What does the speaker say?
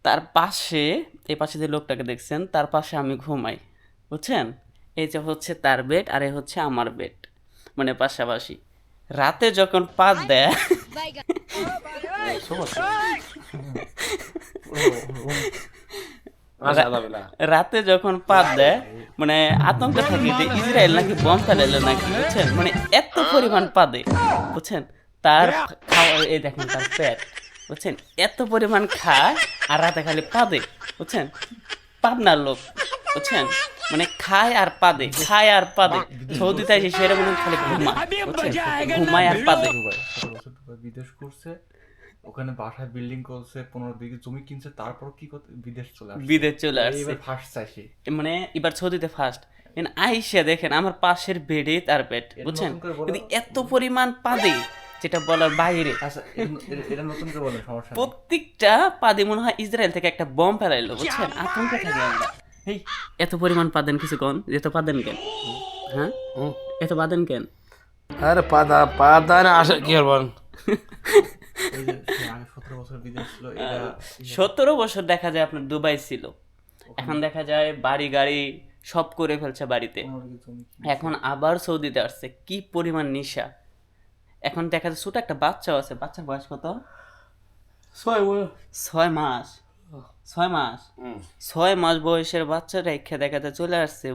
তার পাশে, এই পাশে যে লোকটাকে দেখছেন তার পাশে আমি ঘুমাই, বুঝছেন? এই যে হচ্ছে তার বেড আর এই হচ্ছে আমার বেড, মানে পাশাপাশি। রাতে যখন পা দেয় রাতে যখন পা দেয়, মানে আতঙ্ক থাকে যে ইসরায়েল নাকি বম ফেলাইলো নাকি, বুঝছেন? মানে এত পরিমাণ পাদে, বুঝছেন? তার খাওয়া, এই দেখেন তার পেট, বুঝছেন? এত পরিমাণ খায় আর রাতে খালি পাদে, বুঝছেন? পাবনার লোক, বুঝছেন? মানে খায় আর পাদে, খায় আর পাদে। সৌদিতে এসে সেরকম খালি ঘুমা, বুঝছেন? ঘুমায় আর পাদে। দুবাই 17 বছর দুবাই বিদেশ করছে, ওখানে বাসায় বিল্ডিং করছে, 15 বিঘে জমি কিনছে, তারপর কি করতে বিদেশ চলে আসছে। বিদেশ চলে আসছে, এইবার ফার্স্ট চাইছে। মানে এবার সৌদিতে ফার্স্ট। আইসা দেখেন আমার পাশের বেডে তার বেড, এটা বুঝছেন? নতুন করে বলো। কিন্তু এত পরিমাণ পাদে, যেটা বলার বাইরে। আচ্ছা, এটা নতুন করে বলেন, সমস্যা নেই। প্রত্যেকটা পাদে মনে হয় ইসরায়েল থেকে একটা বম ফেলাইলো, বুঝছেন? আতঙ্ক থাকে আমরা। এই এত পরিমাণ পাদেন কিছু কন, এত পাদেন কেন? হ্যাঁ, এত পাদেন কেন? আরে পাদা পাদা না আসে কি আর বল। এই যে সে আগে 17 বছর বিদেশ ছিল, এটা 17 বছর দেখা যায় আপনার দুবাই ছিল, এখন দেখা যায় বাড়ি গাড়ি সব করে ফেলছে বাড়িতে। 15 বিঘে জমি এখন আবার সৌদিতে আসছে, কি পরিমাণ নেশা! এখন দেখা যায় ছোট একটা বাচ্চাও আছে, বাচ্চার বয়স কত? 6 মাস। 6 মাস, 6 মাস বয়সের বাচ্চা রেখে দেখা যায় চলে আসছে